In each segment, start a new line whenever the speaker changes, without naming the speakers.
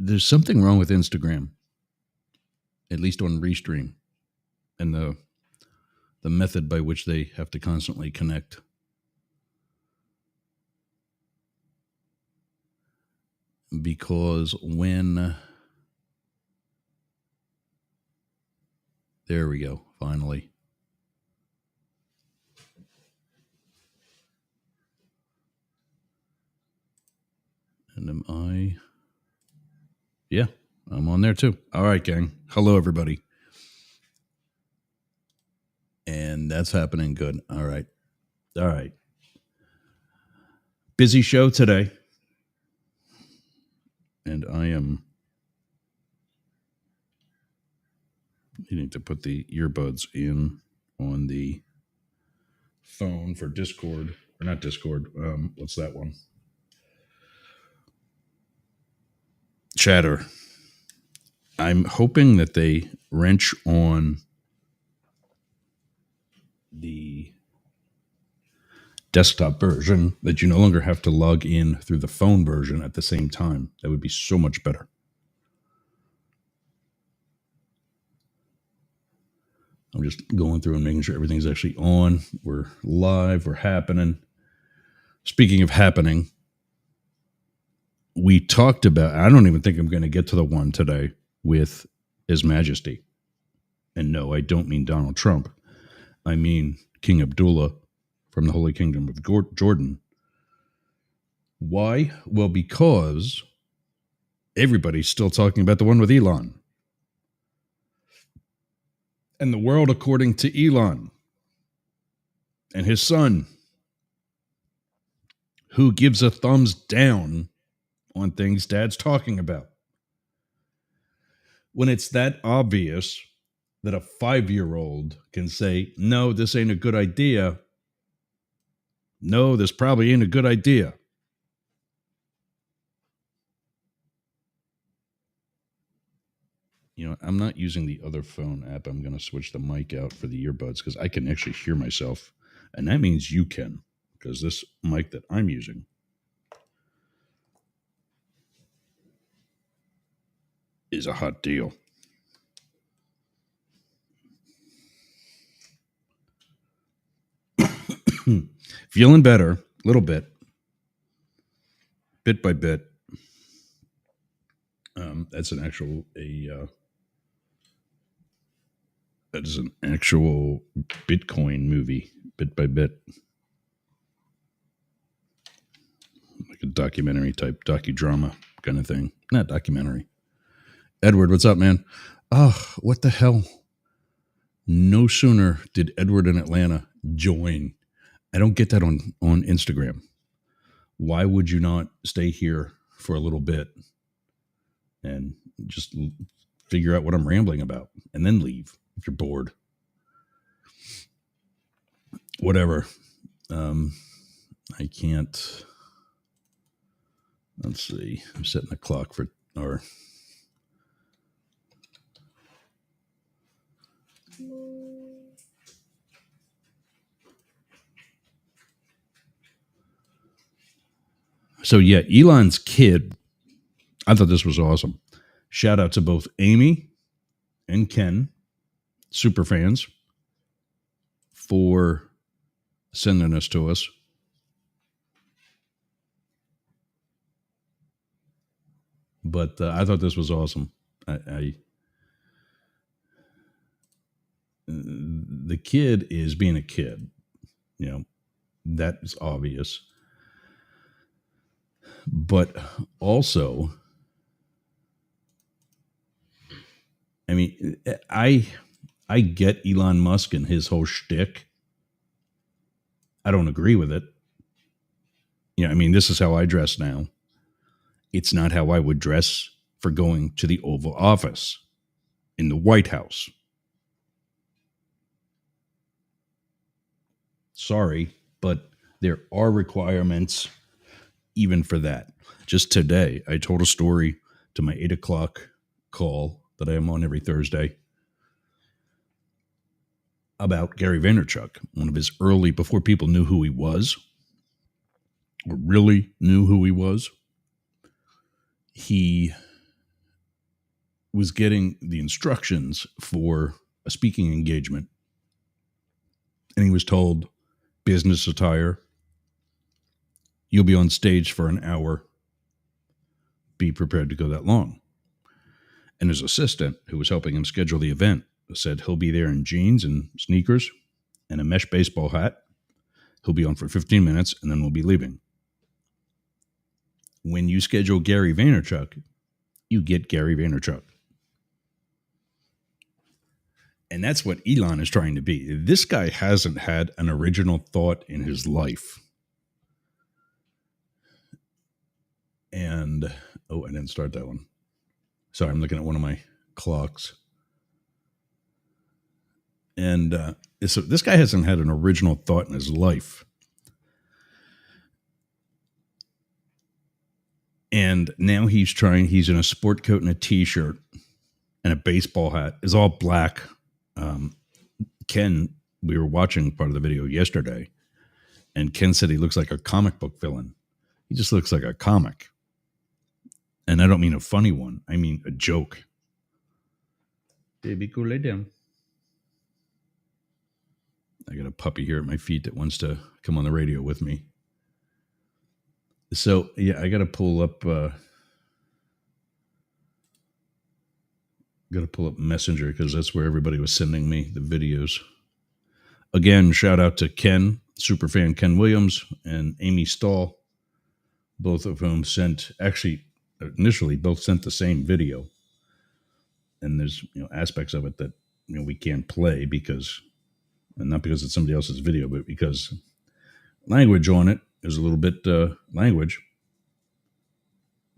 There's something wrong with Instagram, at least on Restream, and the method by which they have to constantly connect. Because when there we go, finally. And am I? Yeah, I'm on there too. All right, gang. Hello, everybody. And that's happening good. All right. All right. Busy show today. And I am needing to put the earbuds in on the phone for Discord. Or not Discord. What's that one? Chatter. I'm hoping that they wrench on the desktop version, that you no longer have to log in through the phone version at the same time. That would be so much better. I'm just going through and making sure everything's actually on. We're live. We're happening. Speaking of happening, we talked about, I don't even think I'm going to get to the one today with His Majesty. And no, I don't mean Donald Trump. I mean King Abdullah from the Holy Kingdom of Jordan. Why? Well, because everybody's still talking about the one with Elon. And the world according to Elon and his son, who gives a thumbs down on things Dad's talking about. When it's that obvious that a 5-year-old can say, no, this ain't a good idea. No, this probably ain't a good idea. You know, I'm not using the other phone app. I'm going to switch the mic out for the earbuds because I can actually hear myself. And that means you can, because this mic that I'm using is a hot deal. Feeling better, a little bit by bit. That's an actual that is an actual Bitcoin movie, bit by bit, like a documentary type docudrama kind of thing. Not documentary. Edward, what's up, man? Oh, what the hell? No sooner did Edward in Atlanta join. I don't get that on Instagram. Why would you not stay here for a little bit and just figure out what I'm rambling about and then leave if you're bored? Whatever. I can't. Let's see. I'm setting the clock for our. So yeah, Elon's kid. I thought this was awesome. Shout out to both Amy and Ken, super fans, for sending this to us. But I thought this was awesome. The kid is being a kid, you know, that is obvious. But also, I mean, I get Elon Musk and his whole shtick. I don't agree with it. You know, I mean, this is how I dress now. It's not how I would dress for going to the Oval Office in the White House. Sorry, but there are requirements even for that. Just today, I told a story to my 8 o'clock call that I am on every Thursday about Gary Vaynerchuk, one of his early, before people knew who he was, or really knew who he was. He was getting the instructions for a speaking engagement. And he was told, business attire, you'll be on stage for an hour, be prepared to go that long. And his assistant, who was helping him schedule the event, said he'll be there in jeans and sneakers and a mesh baseball hat. He'll be on for 15 minutes, and then we'll be leaving. When you schedule Gary Vaynerchuk, you get Gary Vaynerchuk. And that's what Elon is trying to be. This guy hasn't had an original thought in his life. And, I didn't start that one. Sorry, I'm looking at one of my clocks. And so this guy hasn't had an original thought in his life. And now he's in a sport coat and a t-shirt and a baseball hat. It's all black. Ken, we were watching part of the video yesterday, and Ken said he looks like a comic book villain. He just looks like a comic. And I don't mean a funny one. I mean a joke. Baby, go lay down. I got a puppy here at my feet that wants to come on the radio with me. So, yeah, I got to pull up Messenger because that's where everybody was sending me the videos. Again, shout out to Ken, superfan Ken Williams, and Amy Stahl, both of whom initially both sent the same video. And there's aspects of it that we can't play because, and not because it's somebody else's video, but because language on it is a little bit language.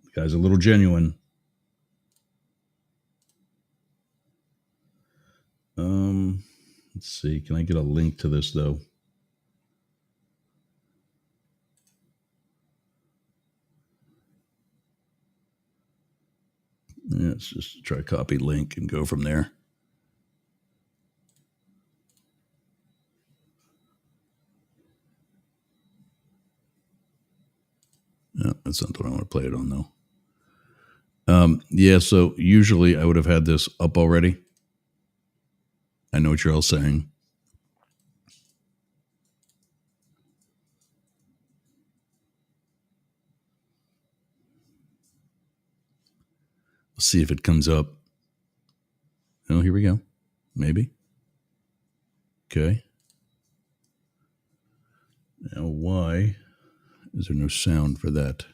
The guy's a little genuine. Let's see. Can I get a link to this though? Yeah, let's just try copy link and go from there. No, that's not what I want to play it on though. Yeah, so usually I would have had this up already. I know what you're all saying. Let's see if it comes up. Oh, here we go. Maybe. Okay. Now, why is there no sound for that?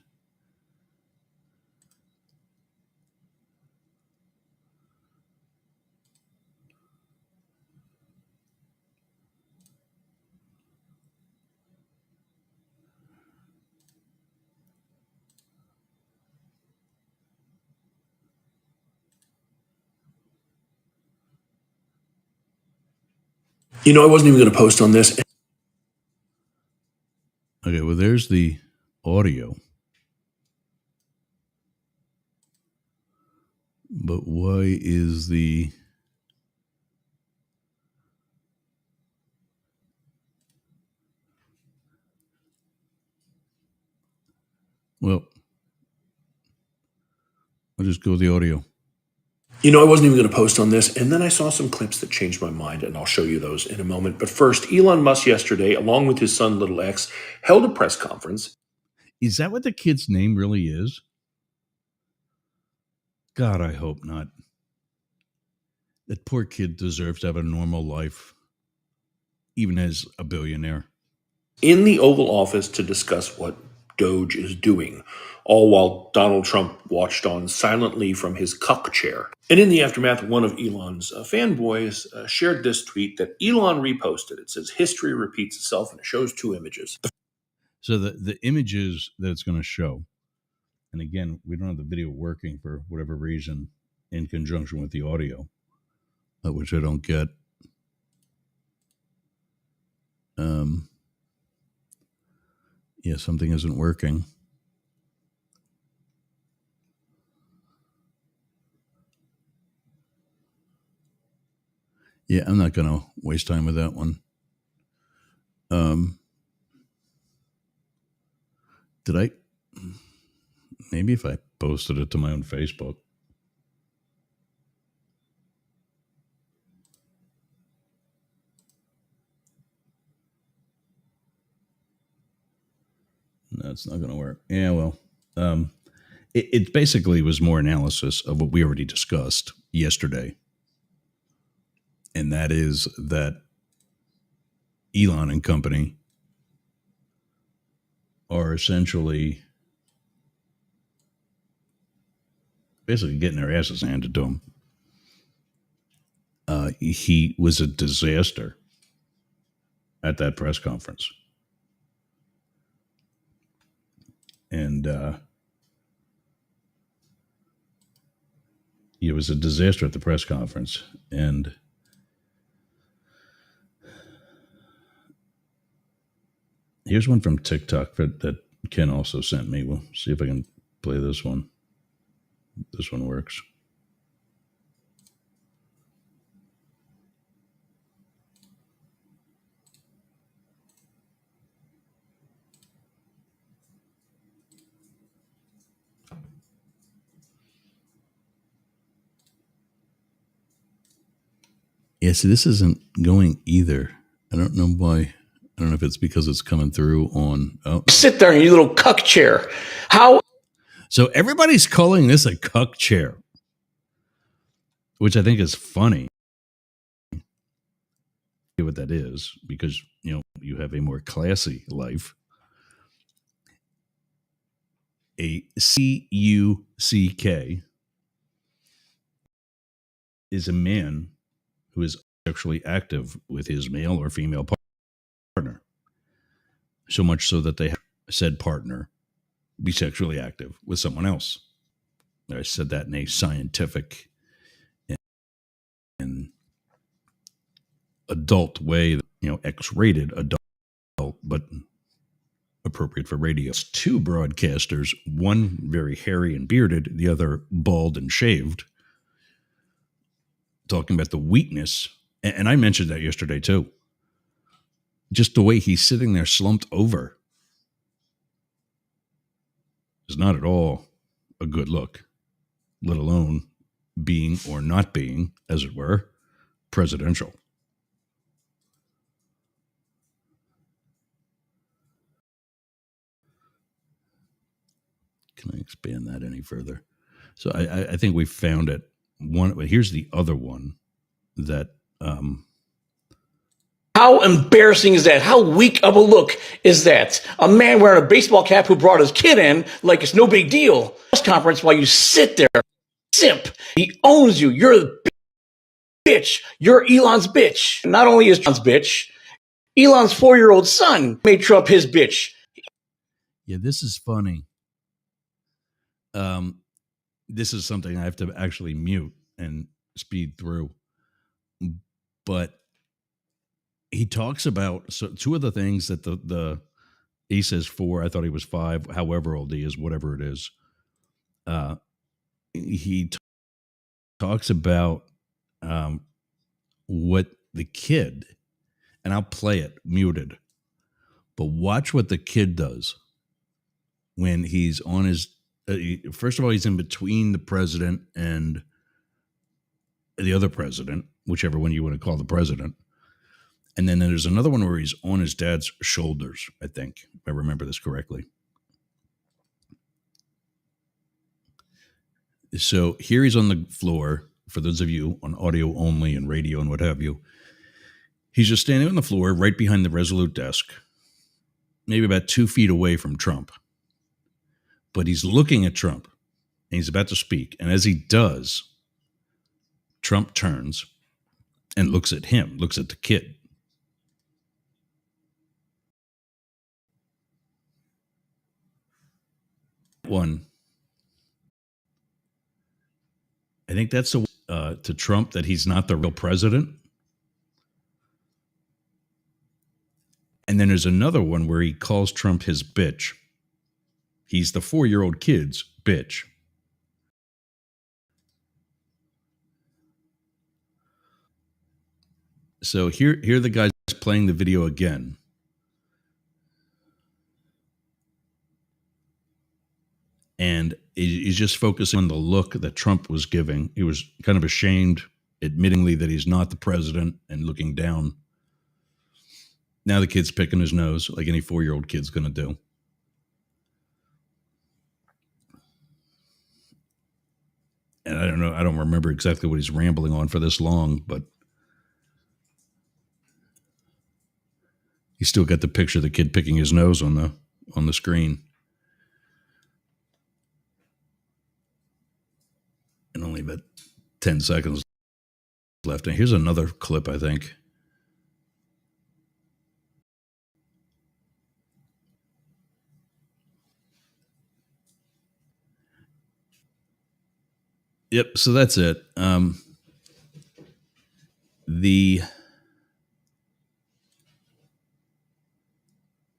I wasn't even going to post on this.
Okay, well, there's the audio. But why is the... Well, I'll just go with the audio.
I wasn't even going to post on this, and then I saw some clips that changed my mind, and I'll show you those in a moment. But first, Elon Musk yesterday, along with his son, Little X, held a press conference.
Is that what the kid's name really is? God, I hope not. That poor kid deserves to have a normal life, even as a billionaire.
In the Oval Office to discuss what Doge is doing, all while Donald Trump watched on silently from his cuck chair. And in the aftermath, one of Elon's fanboys shared this tweet that Elon reposted. It says, "History repeats itself," and it shows two images.
So the images that it's going to show, and again, we don't have the video working for whatever reason in conjunction with the audio, which I don't get. Yeah, something isn't working. Yeah, I'm not going to waste time with that one. Did I? Maybe if I posted it to my own Facebook. That's not going to work. Yeah, well, it basically was more analysis of what we already discussed yesterday. And that is that Elon and company are essentially basically getting their asses handed to them. He was a disaster at that press conference. And it was a disaster at the press conference. And here's one from TikTok that Ken also sent me. We'll see if I can play this one. This one works. Yeah, see, this isn't going either. I don't know why. I don't know if it's because it's coming through on. Oh,
sit there in your little cuck chair. How?
So everybody's calling this a cuck chair, which I think is funny. What that is, because you have a more classy life. A CUCK is a man who is sexually active with his male or female partner. So much so that they have said partner be sexually active with someone else. I said that in a scientific and adult way, X-rated adult, but appropriate for radio. It's two broadcasters, one very hairy and bearded, the other bald and shaved, talking about the weakness. And I mentioned that yesterday too. Just the way he's sitting there slumped over is not at all a good look, let alone being or not being, as it were, presidential. Can I expand that any further? So I think we found it. Here's the other one that.
How embarrassing is that? How weak of a look is that? A man wearing a baseball cap who brought his kid in like it's no big deal. Press conference while you sit there, simp. He owns you. You're the bitch. You're Elon's bitch. Not only is Elon's bitch, Elon's 4-year-old son made Trump his bitch.
Yeah, this is funny. This is something I have to actually mute and speed through. But he talks about two of the things that he says 4. I thought he was 5. However old he is, whatever it is. He talks about what the kid, and I'll play it muted, but watch what the kid does when he's on his. First of all, he's in between the president and the other president, whichever one you want to call the president. And then there's another one where he's on his dad's shoulders, I think, if I remember this correctly. So here he's on the floor, for those of you on audio only and radio and what have you. He's just standing on the floor right behind the Resolute desk, maybe about 2 feet away from Trump. But he's looking at Trump, and he's about to speak. And as he does, Trump turns and looks at him, looks at the kid. One, I think that's to Trump that he's not the real president. And then there's another one where he calls Trump his bitch. He's the 4-year-old kid's bitch. So here the guy's playing the video again. And he's just focusing on the look that Trump was giving. He was kind of ashamed, admittingly, that he's not the president and looking down. Now the kid's picking his nose like any 4-year-old kid's going to do. don't know. I don't remember exactly what he's rambling on for this long, but you still got the picture of the kid picking his nose on the screen. And only about 10 seconds left. And here's another clip, I think. Yep, so that's it.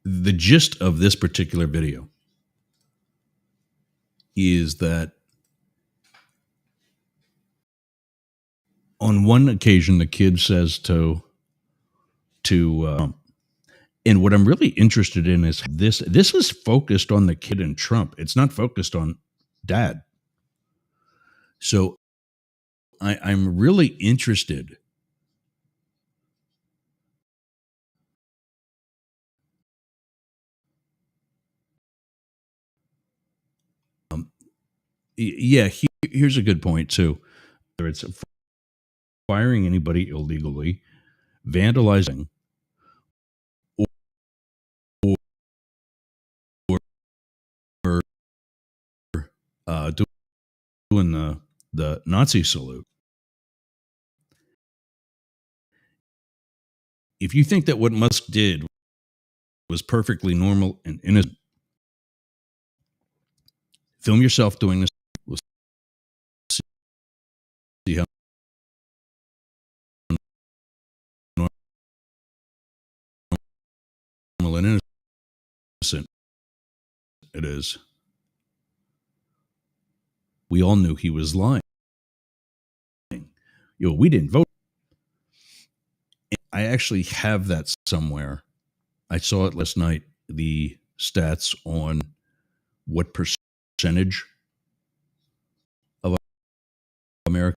The gist of this particular video is that on one occasion, the kid says to and what I'm really interested in is this is focused on the kid and Trump. It's not focused on dad. So I'm really interested here's a good point too. Whether it's firing anybody illegally, vandalizing, or doing the Nazi salute. If you think that what Musk did was perfectly normal and innocent, film yourself doing this. We'll see how normal and innocent it is. We all knew he was lying. We didn't vote. I actually have that somewhere. I saw it last night, the stats on what percentage of Americans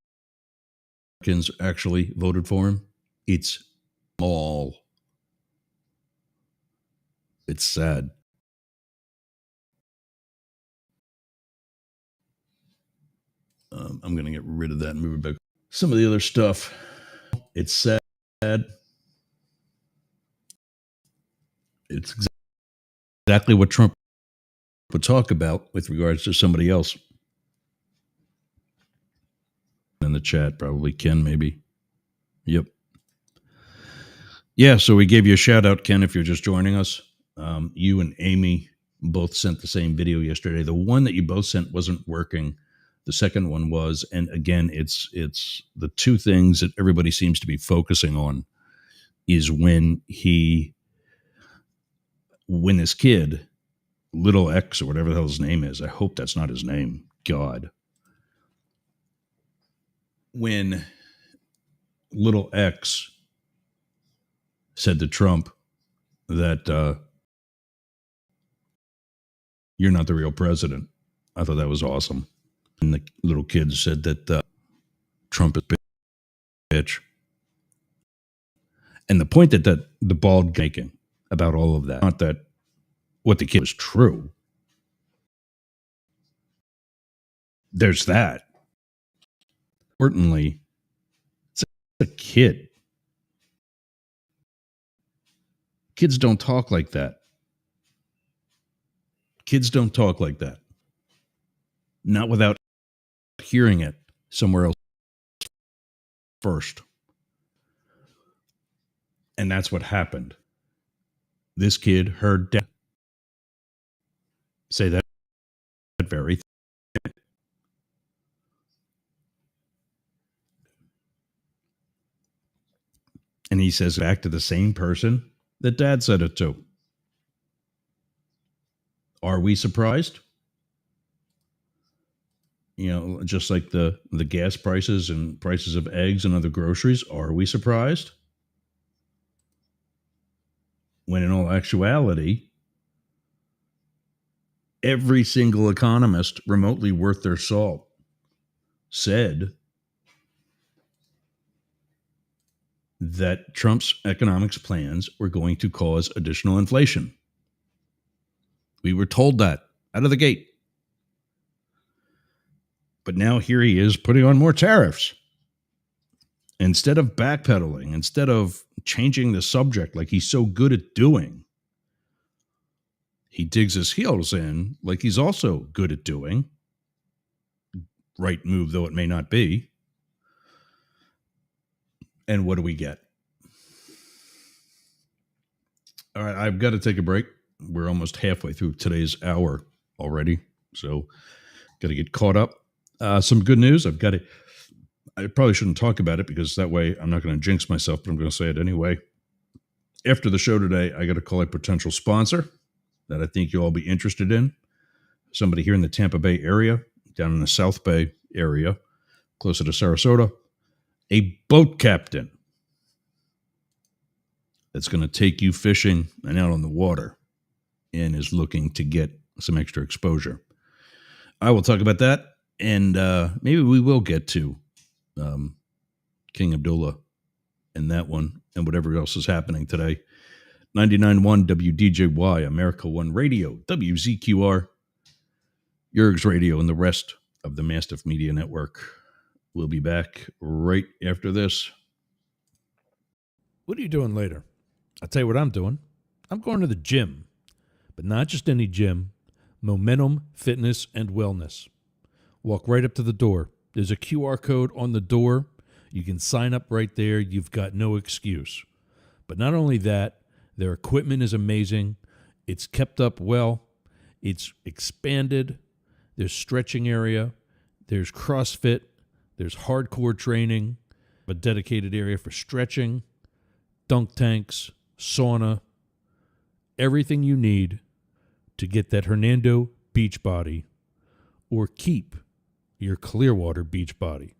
actually voted for him. It's small. It's sad. I'm going to get rid of that and move it back. Some of the other stuff, it's sad. It's exactly what Trump would talk about with regards to somebody else. In the chat, probably Ken, maybe. Yep. Yeah, so we gave you a shout out, Ken, if you're just joining us. You and Amy both sent the same video yesterday. The one that you both sent wasn't working. The second one was, and again, it's the two things that everybody seems to be focusing on is when this kid, Little X or whatever the hell his name is, I hope that's not his name, God. When Little X said to Trump that you're not the real president, I thought that was awesome. And the little kid said that Trump is a bitch. And the point that the bald making about all of that, not that what the kid was true. There's that. Importantly, it's a kid. Kids don't talk like that. Kids don't talk like that. Not without hearing it somewhere else first. And that's what happened. This kid heard dad say that very thing. And he says back to the same person that dad said it to. Are we surprised? Just like the gas prices and prices of eggs and other groceries, are we surprised? When in all actuality, every single economist remotely worth their salt said that Trump's economics plans were going to cause additional inflation. We were told that out of the gate. But now here he is putting on more tariffs. Instead of backpedaling, instead of changing the subject like he's so good at doing, he digs his heels in like he's also good at doing. Right move, though it may not be. And what do we get? All right, I've got to take a break. We're almost halfway through today's hour already, so got to get caught up. Some good news. I probably shouldn't talk about it because that way I'm not going to jinx myself, but I'm going to say it anyway. After the show today, I got to call a potential sponsor that I think you'll all be interested in. Somebody here in the Tampa Bay area, down in the South Bay area, closer to Sarasota, a boat captain that's going to take you fishing and out on the water and is looking to get some extra exposure. I will talk about that, and maybe we will get to King Abdullah and that one and whatever else is happening today. 99.1 WDJY, America One Radio, WZQR, Yerg's Radio, and the rest of the Mastiff Media Network. We'll be back right after this.
What are you doing later? I'll tell you what I'm doing. I'm going to the gym, but not just any gym, Momentum Fitness and Wellness. Walk right up to the door. There's a QR code on the door. You can sign up right there. You've got no excuse. But not only that, their equipment is amazing. It's kept up well. It's expanded. There's stretching area. There's CrossFit. There's hardcore training, a dedicated area for stretching, dunk tanks, sauna, everything you need to get that Hernando beach body or keep your Clearwater beach body.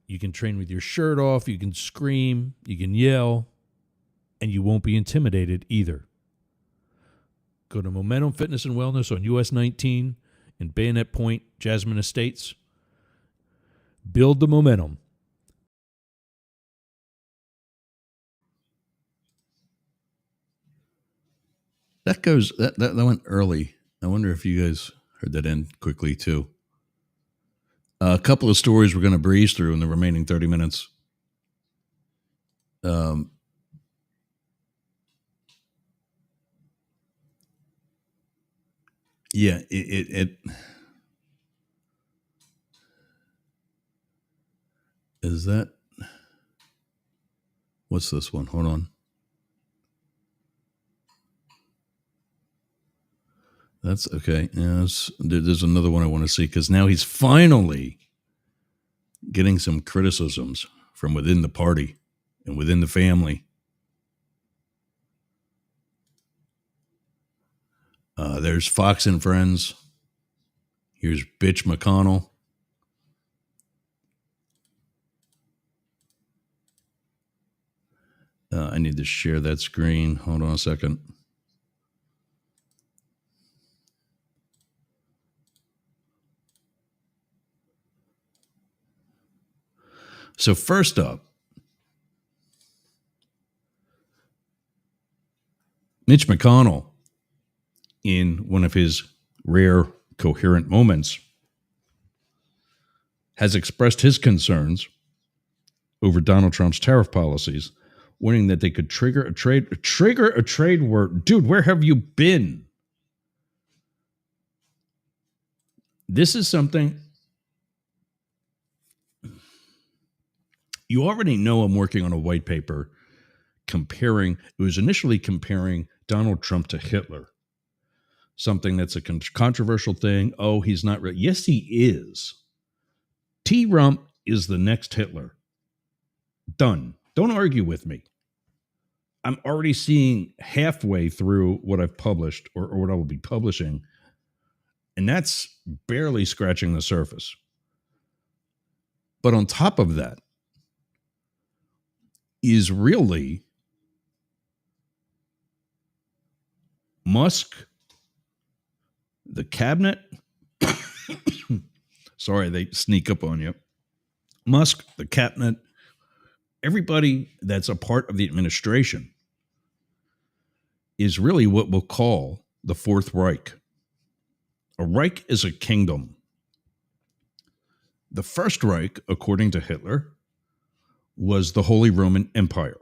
You can train with your shirt off, you can scream, you can yell, and you won't be intimidated either. Go to Momentum Fitness and Wellness on US 19 in Bayonet Point, Jasmine Estates. Build the momentum.
That went early. I wonder if you guys heard that end quickly too. A couple of stories we're going to breeze through in the remaining 30 minutes. Yeah, it is that. What's this one? Hold on. That's okay. Yes, there's another one I want to see because now he's finally getting some criticisms from within the party and within the family. There's Fox and Friends. Here's Bitch McConnell. I need to share that screen. Hold on a second. So first up, Mitch McConnell, in one of his rare coherent moments, has expressed his concerns over Donald Trump's tariff policies, warning that they could trigger a trade war. Dude, where have you been? This is something you already know. I'm working on a white paper it was initially comparing Donald Trump to Hitler. Something that's a controversial thing. Oh, he's not real. Yes, he is. T-Rump is the next Hitler. Done. Don't argue with me. I'm already seeing halfway through what I've published or what I will be publishing, and that's barely scratching the surface. But on top of that is really Musk, the cabinet. Sorry, they sneak up on you. Musk, the cabinet, everybody that's a part of the administration is really what we'll call the Fourth Reich. A Reich is a kingdom. The First Reich, according to Hitler, was the Holy Roman Empire.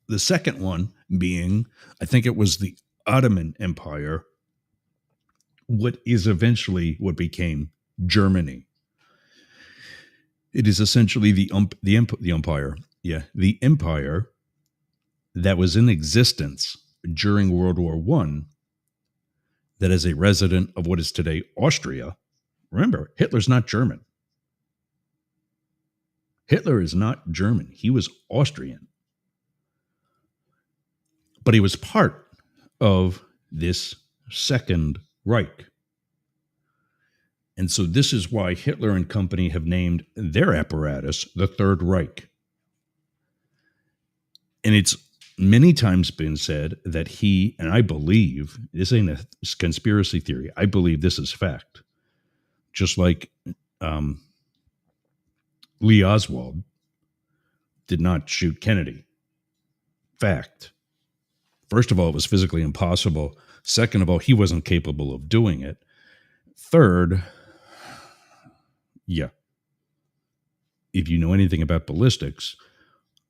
The second one being, I think it was the Ottoman Empire, what is eventually what became Germany. It is essentially the empire that was in existence during World War I, that is a resident of what is today Austria. Remember, Hitler's not German. Hitler is not German. He was Austrian. But he was part of this Second Reich. And so this is why Hitler and company have named their apparatus the Third Reich. And it's many times been said that he, and I believe, this ain't a conspiracy theory, I believe this is fact. Just like Lee Oswald did not shoot Kennedy. Fact. First of all, it was physically impossible. Second of all, he wasn't capable of doing it. Third, yeah, if you know anything about ballistics,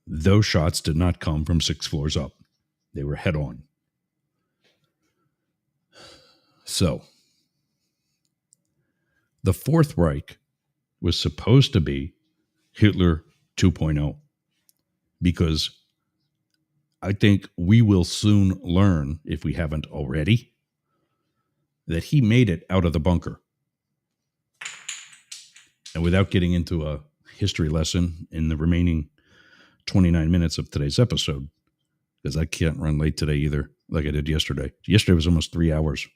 those shots did not come from 6 floors up. They were head on. So, the Fourth Reich was supposed to be Hitler 2.0, because I think we will soon learn, if we haven't already, that he made it out of the bunker. And without getting into a history lesson in the remaining 29 minutes of today's episode, because I can't run late today either, like I did yesterday. Yesterday was almost 3 hours.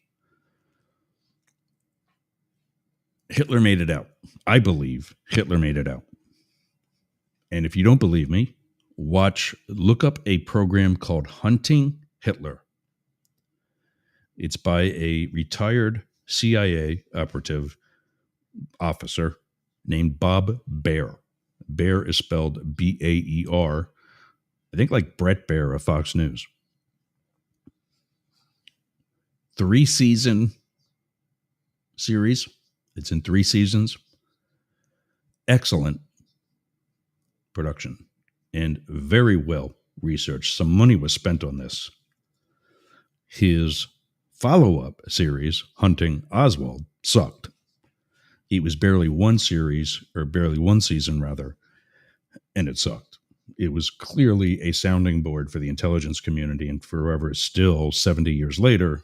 Hitler made it out. I believe Hitler made it out. And if you don't believe me, look up a program called Hunting Hitler. It's by a retired CIA operative officer named Bob Baer. Baer is spelled B-A-E-R. I think like Brett Baer of Fox News. 3-season series. It's in 3 seasons. Excellent production and very well researched. Some money was spent on this. His follow-up series, Hunting Oswald, sucked. It was barely one season, and it sucked. It was clearly a sounding board for the intelligence community, and forever still 70 years later,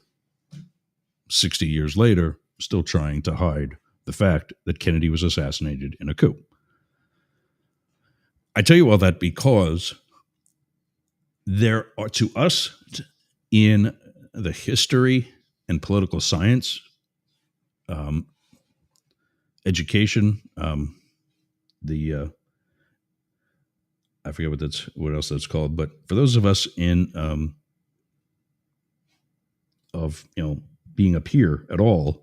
60 years later, still trying to hide the fact that Kennedy was assassinated in a coup. I tell you all that because there are, to us, in the history and political science, education, I forget what else that's called, but for those of us in being up here at all,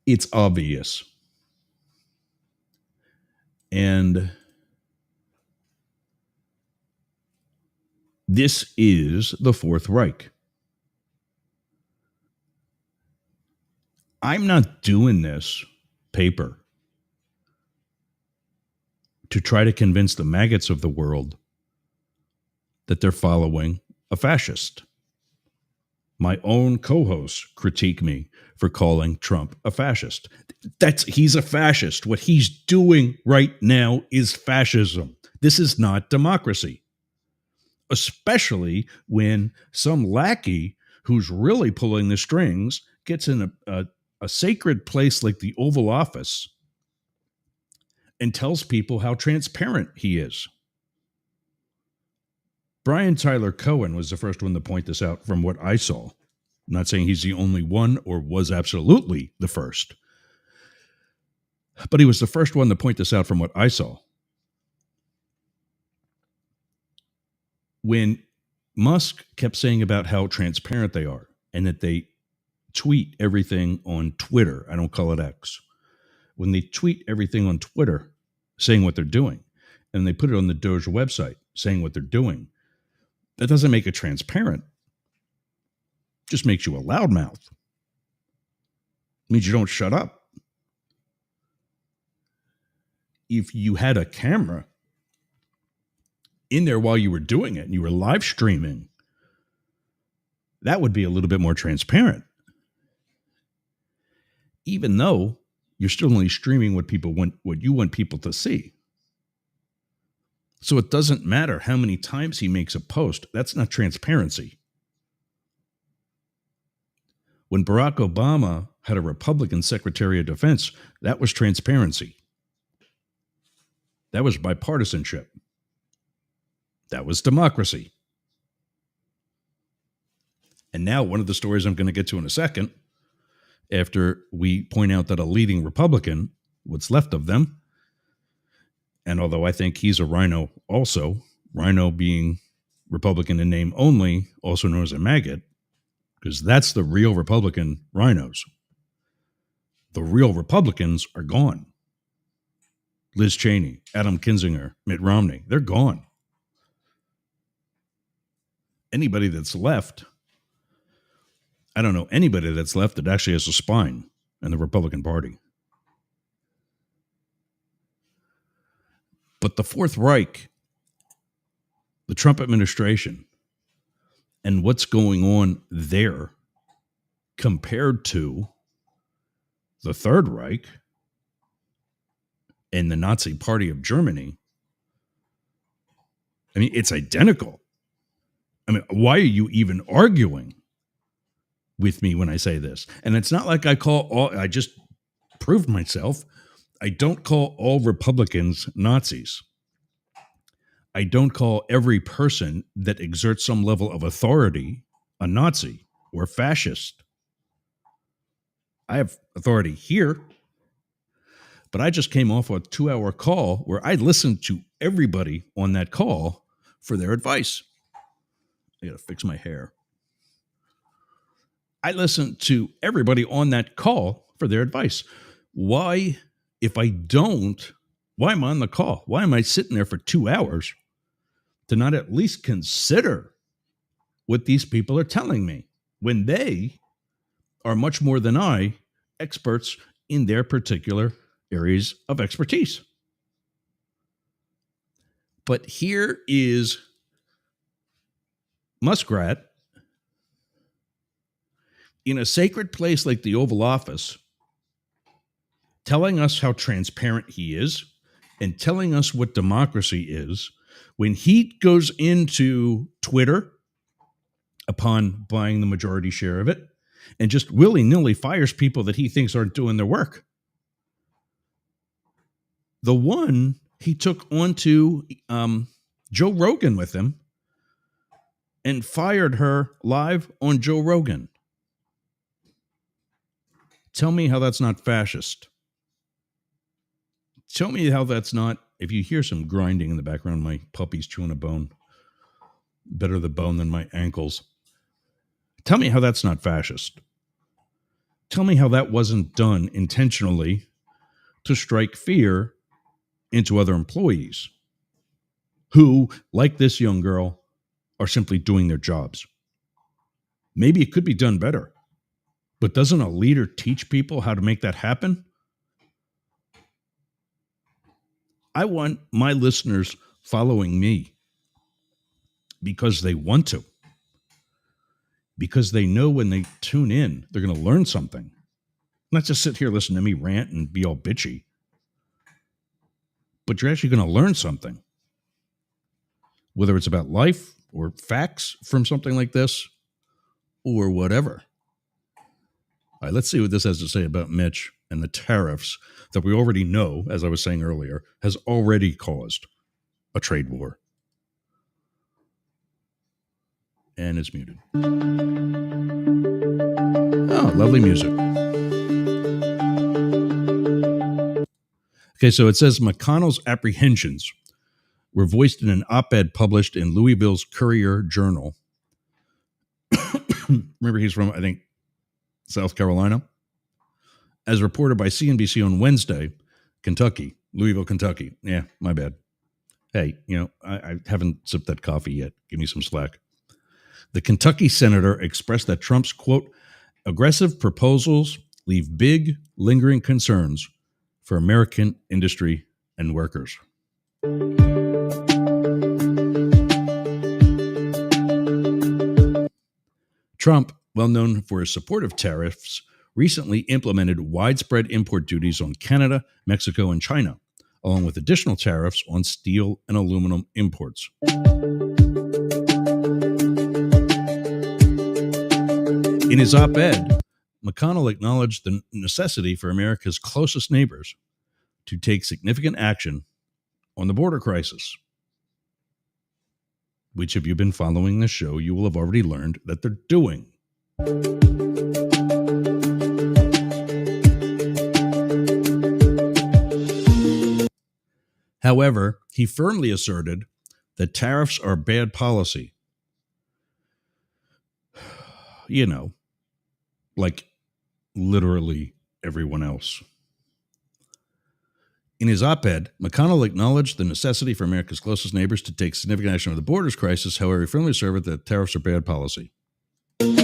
it's obvious. And this is the Fourth Reich. I'm not doing this paper to try to convince the maggots of the world that they're following a fascist. My own co-hosts critique me for calling Trump a fascist. He's a fascist. What he's doing right now is fascism. This is not democracy. Especially when some lackey who's really pulling the strings gets in a sacred place like the Oval Office and tells people how transparent he is. Brian Tyler Cohen was the first one to point this out from what I saw. I'm not saying he's the only one or was absolutely the first, but he was the first one to point this out from what I saw. When Musk kept saying about how transparent they are and that they tweet everything on Twitter, I don't call it X, when they tweet everything on Twitter saying what they're doing, and they put it on the Doge website saying what they're doing, that doesn't make it transparent. Just makes you a loudmouth. means you don't shut up. If you had a camera in there while you were doing it and you were live streaming, that would be a little bit more transparent. Even though you're still only streaming what you want people to see. So it doesn't matter how many times he makes a post. That's not transparency. When Barack Obama had a Republican Secretary of Defense, that was transparency. That was bipartisanship. That was democracy. And now one of the stories I'm going to get to in a second, after we point out that a leading Republican, what's left of them, and although I think he's a rhino also, rhino being Republican in name only, also known as a maggot, because that's the real Republican rhinos. The real Republicans are gone. Liz Cheney, Adam Kinzinger, Mitt Romney, they're gone. Anybody that's left, I don't know anybody that's left that actually has a spine in the Republican Party. But the Fourth Reich, the Trump administration, and what's going on there compared to the Third Reich and the Nazi Party of Germany, I mean, it's identical. I mean, why are you even arguing with me when I say this? And it's not like I just proved myself. I don't call all Republicans Nazis. I don't call every person that exerts some level of authority a Nazi or fascist. I have authority here, but I just came off a 2-hour call where I listened to everybody on that call for their advice. I got to fix my hair. I listened to everybody on that call for their advice. Why, if I don't, why am I on the call? Why am I sitting there for 2 hours to not at least consider what these people are telling me when they are much more than I experts in their particular areas of expertise? But here is Muskrat in a sacred place like the Oval Office, telling us how transparent he is and telling us what democracy is, when he goes into Twitter upon buying the majority share of it and just willy-nilly fires people that he thinks aren't doing their work. The one he took onto Joe Rogan with him and fired her live on Joe Rogan. Tell me how that's not fascist. Tell me how that's not, if you hear some grinding in the background, my puppy's chewing a bone. Better the bone than my ankles. Tell me how that's not fascist. Tell me how that wasn't done intentionally to strike fear into other employees who, like this young girl, are simply doing their jobs. Maybe it could be done better, but doesn't a leader teach people how to make that happen? I want my listeners following me because they want to, because they know when they tune in, they're going to learn something. Not just sit here, listen to me rant and be all bitchy, but you're actually going to learn something, whether it's about life or facts from something like this or whatever. All right, let's see what this has to say about Mitch and the tariffs that we already know, as I was saying earlier, has already caused a trade war. And it's muted. Oh, lovely music. Okay, so it says McConnell's apprehensions were voiced in an op-ed published in Louisville's Courier Journal. Remember, he's from, I think, South Carolina. As reported by CNBC on Wednesday, Louisville, Kentucky. Yeah, my bad. Hey, I haven't sipped that coffee yet. Give me some slack. The Kentucky senator expressed that Trump's, quote, aggressive proposals leave big, lingering concerns for American industry and workers. Trump, well known for his support of tariffs, recently implemented widespread import duties on Canada, Mexico, and China, along with additional tariffs on steel and aluminum imports. In his op-ed, McConnell acknowledged the necessity for America's closest neighbors to take significant action on the border crisis, which, if you've been following the show, you will have already learned that they're doing. However, he firmly asserted that tariffs are bad policy. You know, like literally everyone else. In his op-ed, McConnell acknowledged the necessity for America's closest neighbors to take significant action on the borders crisis. However, he firmly asserted that tariffs are bad policy. Isn't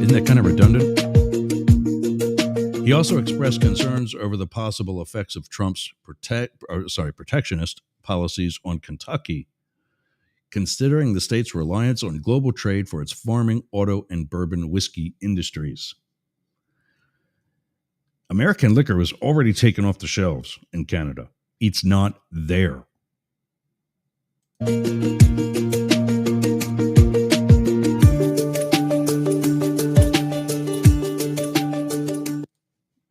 that kind of redundant? He also expressed concerns over the possible effects of Trump's protectionist policies on Kentucky, considering the state's reliance on global trade for its farming, auto, and bourbon whiskey industries. American liquor was already taken off the shelves in Canada. It's not there.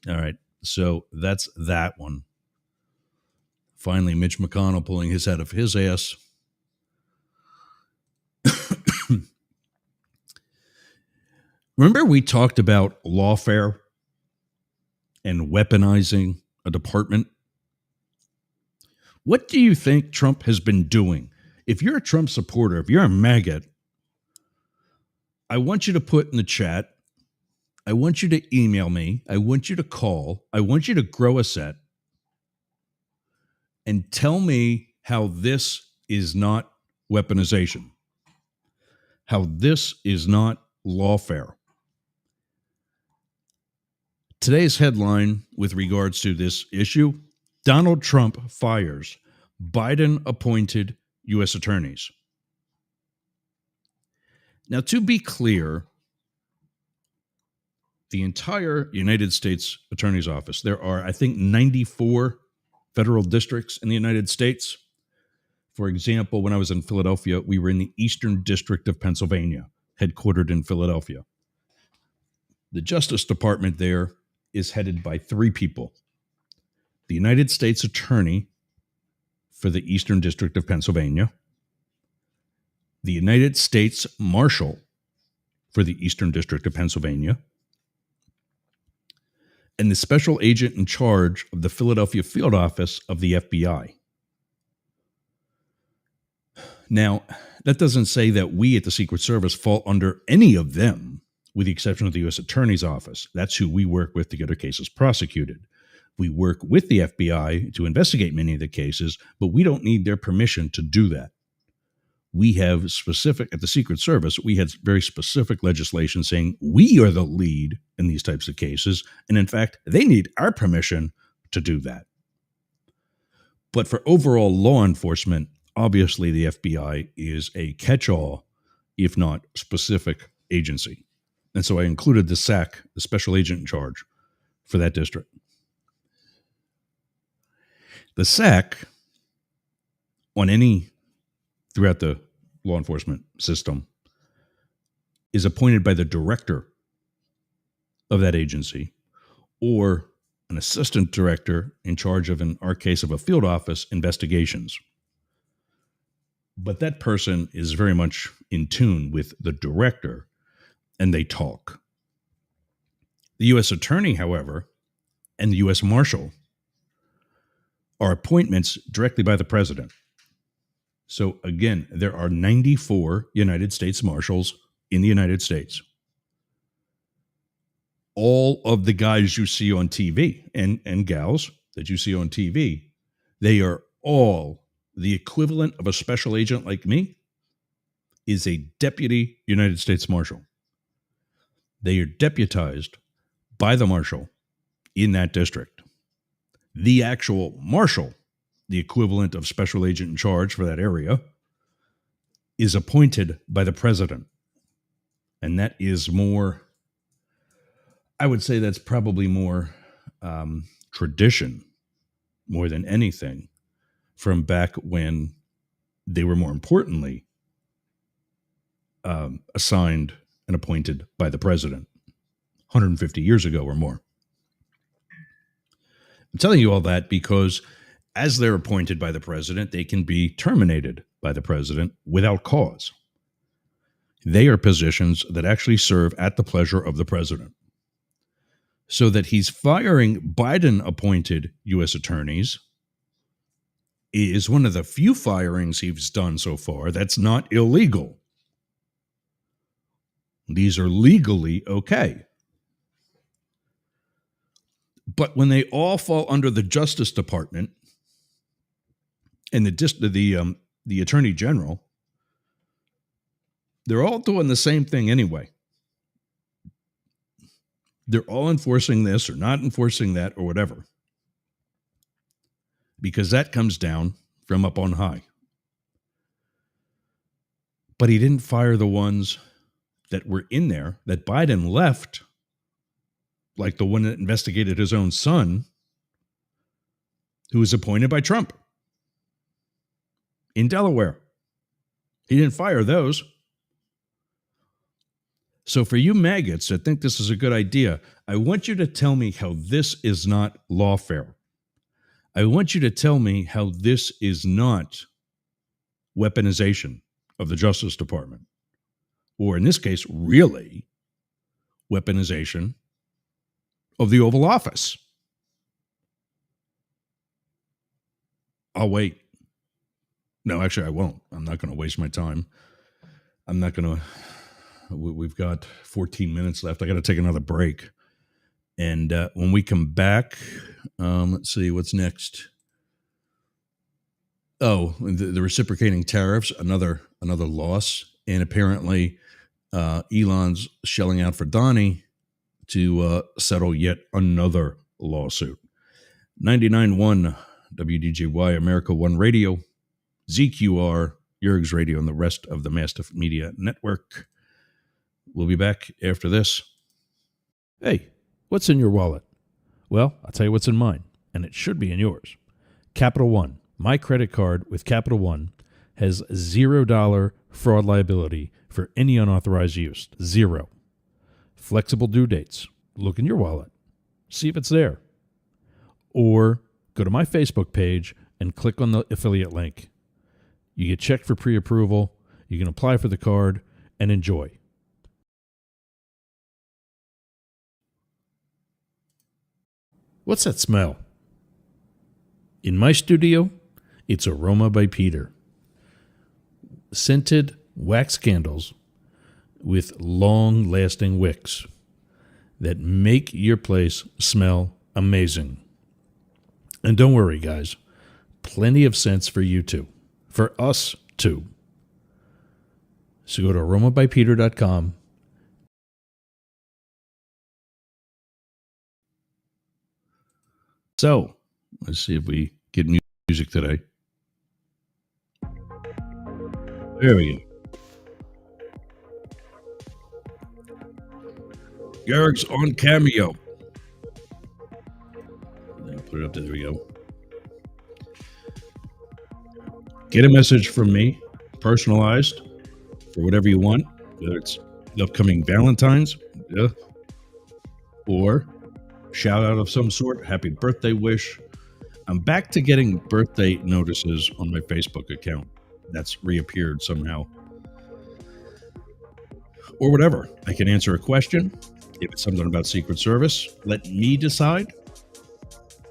All right, so that's that one. Finally, Mitch McConnell pulling his head of his ass. Remember we talked about lawfare and weaponizing a department? What do you think Trump has been doing? If you're a Trump supporter, if you're a maggot, I want you to put in the chat, I want you to email me, I want you to call, I want you to grow a set and tell me how this is not weaponization, how this is not lawfare. Today's headline with regards to this issue: Donald Trump fires Biden-appointed U.S. attorneys. Now, to be clear, the entire United States Attorney's Office, there are, I think, 94 federal districts in the United States. For example, when I was in Philadelphia, we were in the Eastern District of Pennsylvania, headquartered in Philadelphia. The Justice Department there is headed by three people: the United States Attorney for the Eastern District of Pennsylvania, the United States Marshal for the Eastern District of Pennsylvania, and the special agent in charge of the Philadelphia field office of the FBI. Now, that doesn't say that we at the Secret Service fall under any of them, with the exception of the U.S. Attorney's Office. That's who we work with to get our cases prosecuted. We work with the FBI to investigate many of the cases, but we don't need their permission to do that. We have specific, at the Secret Service, we had very specific legislation saying we are the lead in these types of cases, and in fact, they need our permission to do that. But for overall law enforcement, obviously the FBI is a catch-all, if not specific, agency. And so I included the SAC, the special agent in charge, for that district. The SAC, throughout the law enforcement system, is appointed by the director of that agency or an assistant director in charge of, in our case, of a field office, investigations. But that person is very much in tune with the director, and they talk. The U.S. Attorney, however, and the U.S. Marshal are appointments directly by the president. So again, there are 94 United States Marshals in the United States. All of the guys you see on TV and gals that you see on TV, they are all the equivalent of a special agent like me is a deputy United States Marshal. They are deputized by the marshal in that district. The actual marshal, the equivalent of special agent in charge for that area, is appointed by the president. And that is more, I would say that's probably more tradition more than anything from back when they were more importantly assigned and appointed by the president 150 years ago or more. I'm telling you all that because as they're appointed by the president, they can be terminated by the president without cause. They are positions that actually serve at the pleasure of the president. So that he's firing Biden-appointed U.S. attorneys is one of the few firings he's done so far that's not illegal. These are legally okay. But when they all fall under the Justice Department and the Attorney General, they're all doing the same thing anyway. They're all enforcing this or not enforcing that or whatever. Because that comes down from up on high. But he didn't fire the ones that were in there that Biden left, like the one that investigated his own son, who was appointed by Trump in Delaware. He didn't fire those. So for you maggots that think this is a good idea, I want you to tell me how this is not lawfare. I want you to tell me how this is not weaponization of the Justice Department. Or in this case, really, weaponization of the Oval Office. I'll wait. No, actually, I won't. I'm not going to waste my time. I'm not going to. We've got 14 minutes left. I got to take another break. And when we come back, let's see, what's next? Oh, the reciprocating tariffs, another loss. And apparently Elon's shelling out for Donnie to settle yet another lawsuit. 99.1 WDJY, America One Radio, ZQR, Yerg's Radio, and the rest of the Mastiff Media Network. We'll be back after this.
Hey, what's in your wallet? Well, I'll tell you what's in mine, and it should be in yours. Capital One. My credit card with Capital One has $0 fraud liability for any unauthorized use. 0. Flexible due dates. Look in your wallet. See if it's there. Or go to my Facebook page and click on the affiliate link. You get checked for pre-approval. You can apply for the card and enjoy. What's that smell? In my studio, it's Aroma by Peter. Scented wax candles with long-lasting wicks that make your place smell amazing. And don't worry, guys. Plenty of scents for you too. For us too. So go to aromabypeter.com.
So, let's see if we get music today. There we go. Yerg's on Cameo. Put it up there we go. Get a message from me, personalized, for whatever you want, whether it's the upcoming Valentine's, or shout out of some sort, happy birthday wish. I'm back to getting birthday notices on my Facebook account. That's reappeared somehow. Or whatever. I can answer a question. If it's something about Secret Service, let me decide.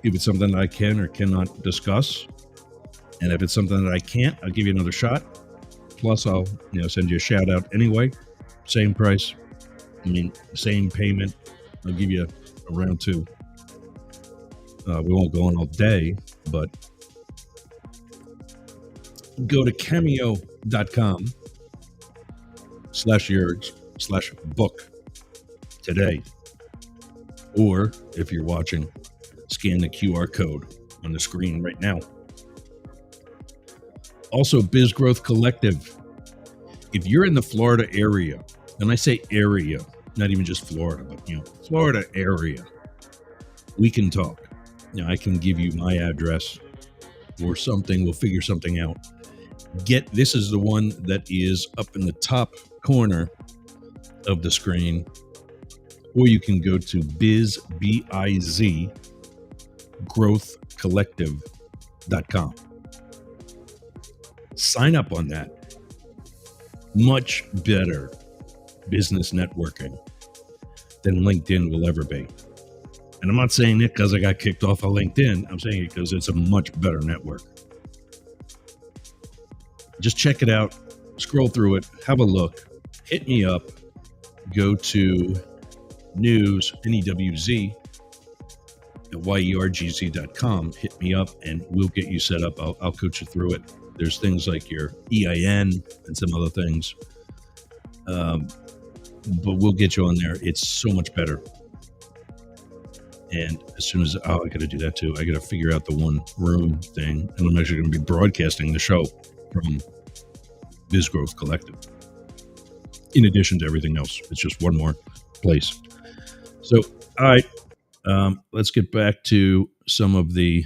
If it's something that I can or cannot discuss. And if it's something that I can't, I'll give you another shot. Plus, I'll send you a shout out anyway. Same price. Same payment. I'll give you a round two. We won't go on all day, but go to cameo.com/Yergs/book. today. Or if you're watching, scan the QR code on the screen right now. Also, Biz Growth Collective. If you're in the Florida area, and I say area, not even just Florida, but Florida area, we can talk. I can give you my address or something. We'll figure something out. This is the one that is up in the top corner of the screen, or you can go to Biz growthcollective.com. Sign up on that. Much better business networking than LinkedIn will ever be. And I'm not saying it because I got kicked off of LinkedIn. I'm saying it because it's a much better network. Just check it out. Scroll through it. Have a look. Hit me up. Go to news, NEWZ, at yergz.com. Hit me up and we'll get you set up. I'll coach you through it. There's things like your EIN and some other things. But we'll get you on there. It's so much better. And as soon as, I got to do that too. I got to figure out the one room thing. And I'm actually going to be broadcasting the show from Biz Growth Collective. In addition to everything else, it's just one more place. So, all right, let's get back to some of the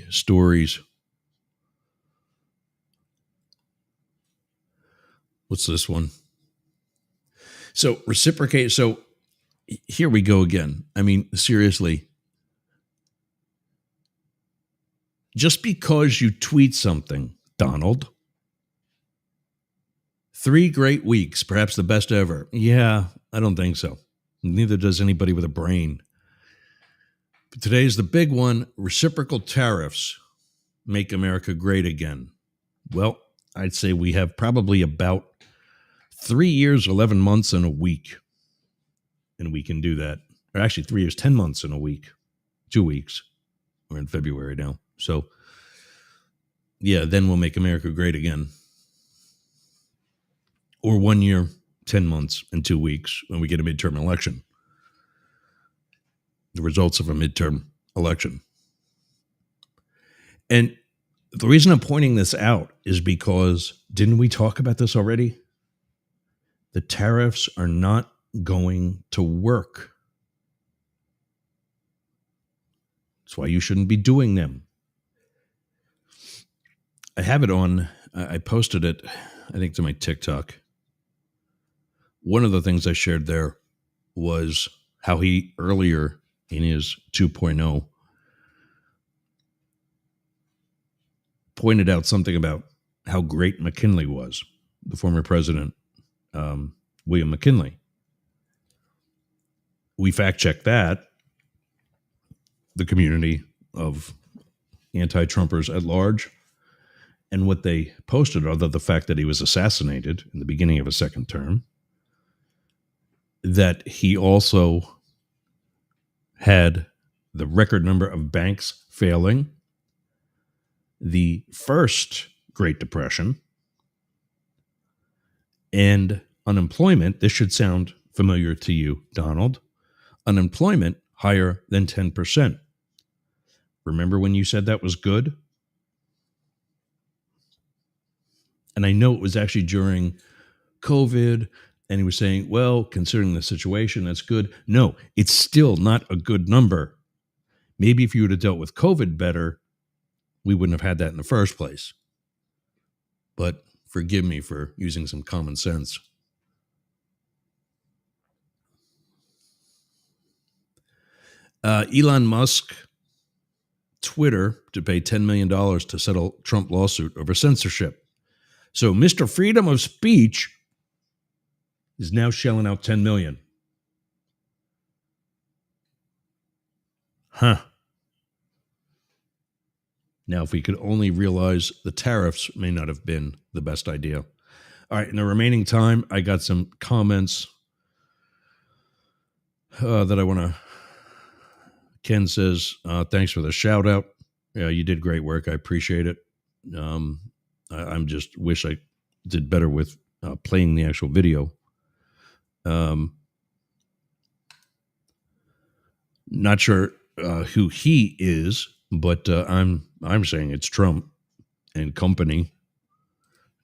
stories. What's this one? So reciprocate. So here we go again. I mean, seriously, just because you tweet something, Donald, 3 great weeks, perhaps the best ever. Yeah, I don't think so. Neither does anybody with a brain. But today's the big one. Reciprocal tariffs make America great again. Well, I'd say we have probably about 3 years, 11 months, and a week. And we can do that. Or actually 3 years, 10 months, and a week. 2 weeks. We're in February now. So, yeah, then we'll make America great again. Or 1 year, 10 months, and 2 weeks when we get a midterm election. The results of a midterm election. And the reason I'm pointing this out is because, didn't we talk about this already? The tariffs are not going to work. That's why you shouldn't be doing them. I have it on, I posted it, I think, to my TikTok. One of the things I shared there was how he earlier in his 2.0 pointed out something about how great McKinley was, the former president, William McKinley. We fact-checked that. The community of anti-Trumpers at large, and what they posted, other than the fact that he was assassinated in the beginning of a second term, that he also had the record number of banks failing, the first Great Depression, and unemployment. This should sound familiar to you, Donald. Unemployment higher than 10%. Remember when you said that was good? And I know it was actually during COVID, and he was saying, well, considering the situation, that's good. No, it's still not a good number. Maybe if you would have dealt with COVID better, we wouldn't have had that in the first place. But forgive me for using some common sense. Elon Musk, Twitter, to pay $10 million to settle Trump lawsuit over censorship. So Mr. Freedom of Speech is now shelling out $10 million. Huh. Now, if we could only realize the tariffs may not have been the best idea. All right, in the remaining time, I got some comments that I want to... Ken says, thanks for the shout out. Yeah, you did great work. I appreciate it. I'm just wish I did better with playing the actual video. Not sure who he is, but I'm saying it's Trump and company.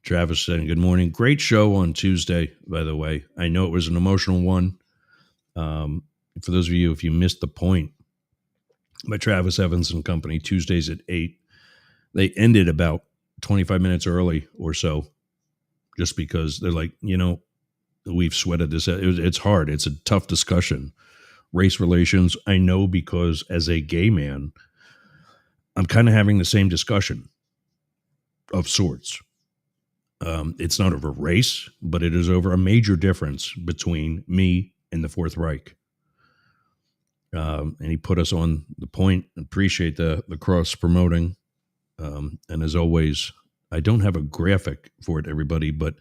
Travis saying good morning. Great show on Tuesday, by the way. I know it was an emotional one. For those of you, if you missed the point, by Travis Evans and company, Tuesdays at 8. They ended about 25 minutes early or so, just because they're like, we've sweated this. It's hard. It's a tough discussion. Race relations, I know, because as a gay man, I'm kind of having the same discussion of sorts. It's not over race, but it is over a major difference between me and the Fourth Reich. And he put us on the point. Appreciate the cross promoting. And as always, I don't have a graphic for it, everybody, but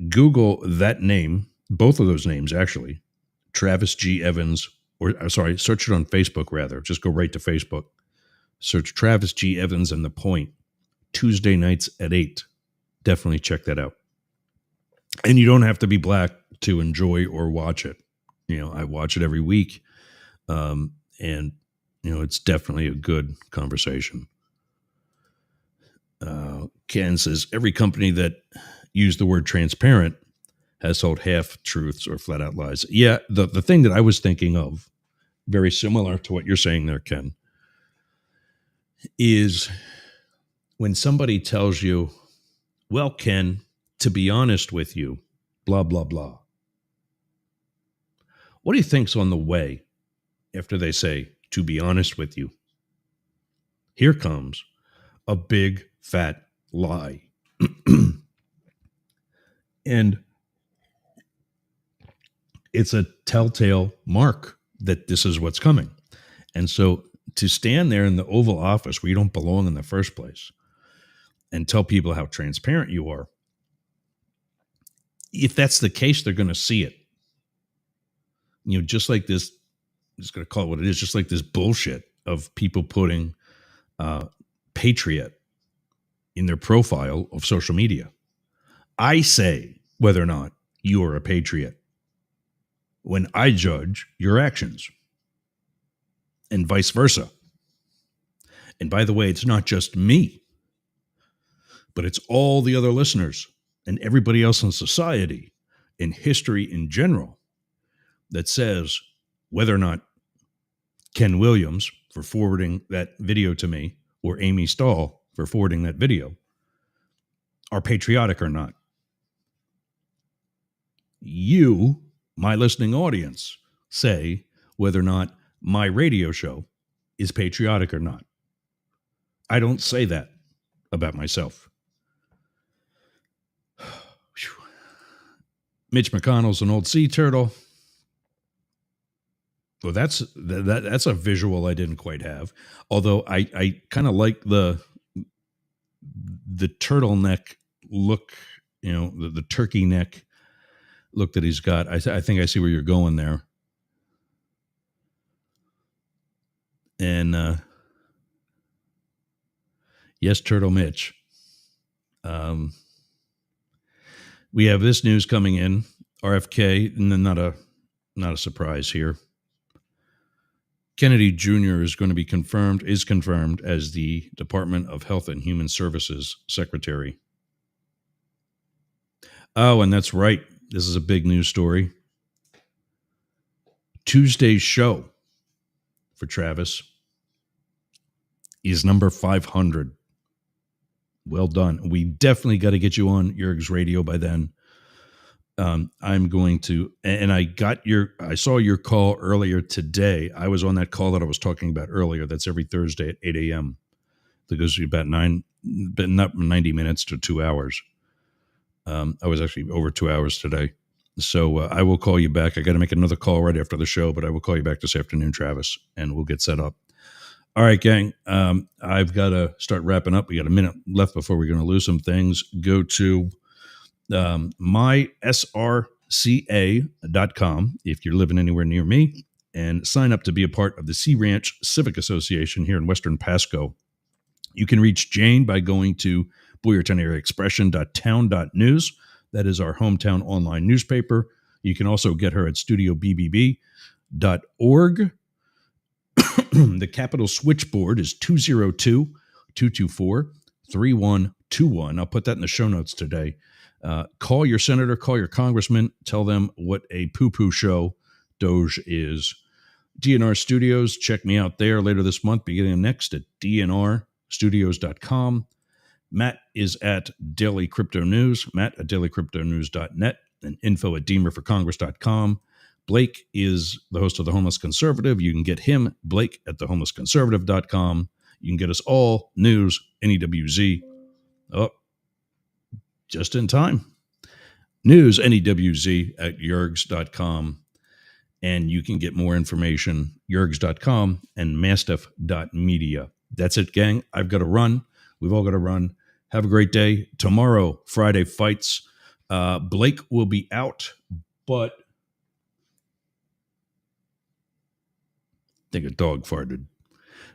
Google that name, both of those names, actually, Travis G. Evans, search it on Facebook, rather. Just go right to Facebook. Search Travis G. Evans and The Point, Tuesday nights at 8. Definitely check that out. And you don't have to be black to enjoy or watch it. I watch it every week. And, it's definitely a good conversation. Ken says, every company that used the word transparent has told half truths or flat out lies. Yeah, the thing that I was thinking of, very similar to what you're saying there, Ken, is when somebody tells you, well, Ken, to be honest with you, blah, blah, blah. What do you think's on the way after they say, to be honest with you? Here comes a big, fat lie. And it's a telltale mark that this is what's coming. And so to stand there in the Oval Office where you don't belong in the first place and tell people how transparent you are, if that's the case, they're going to see it. Just like this, I'm just going to call it what it is, just like this bullshit of people putting patriot in their profile of social media. I say whether or not you are a patriot when I judge your actions, and vice versa. And by the way, it's not just me, but it's all the other listeners and everybody else in society, in history in general, that says whether or not Ken Williams, for forwarding that video to me, or Amy Stahl for forwarding that video, are patriotic or not. You, my listening audience, say whether or not my radio show is patriotic or not. I don't say that about myself. Mitch McConnell's an old sea turtle. Well, that's a visual I didn't quite have. Although I kind of like the turtleneck look, the turkey neck look that he's got. I think I see where you're going there. And yes, Turtle Mitch. We have this news coming in. RFK, and then not a surprise here. Kennedy Jr. is confirmed as the Department of Health and Human Services Secretary. Oh, and that's right. This is a big news story. Tuesday's show for Travis is number 500. Well done. We definitely got to get you on Yerg's Radio by then. I'm going to, and I saw your call earlier today. I was on that call that I was talking about earlier. That's every Thursday at 8 a.m. That goes to about 90 minutes to 2 hours. I was actually over 2 hours today. So I will call you back. I got to make another call right after the show, but I will call you back this afternoon, Travis, and we'll get set up. All right, gang. I've got to start wrapping up. We got a minute left before we're going to lose some things. Go to mysrca.com if you're living anywhere near me, and sign up to be a part of the Sea Ranch Civic Association here in Western Pasco. You can reach Jane by going to BoyerTownAreaExpression.town.news. That is our hometown online newspaper. You can also get her at studiobbb.org. The Capital Switchboard is 202-224-3121. I'll put that in the show notes today. Call your senator, call your congressman, tell them what a poo-poo show Doge is. DNR Studios, check me out there later this month, beginning next at dnrstudios.com. Matt is at Daily Crypto News, Matt at dailycryptonews.net, and info@deemerforcongress.com. Blake is the host of The Homeless Conservative. You can get him, Blake, at thehomelessconservative.com. You can get us all news, NEWZ. Oh, just in time. News, NEWZ, at yergs.com. And you can get more information, yergs.com and mastiff.media. That's it, gang. I've got to run. We've all got to run. Have a great day. Tomorrow, Friday fights. Blake will be out, but I think a dog farted.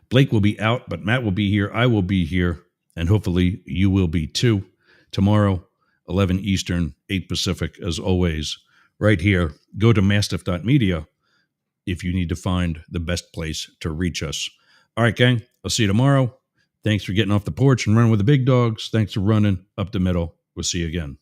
Blake will be out, but Matt will be here. I will be here, and hopefully you will be too. Tomorrow, 11 Eastern, 8 Pacific, as always, right here. Go to mastiff.media if you need to find the best place to reach us. All right, gang. I'll see you tomorrow. Thanks for getting off the porch and running with the big dogs. Thanks for running up the middle. We'll see you again.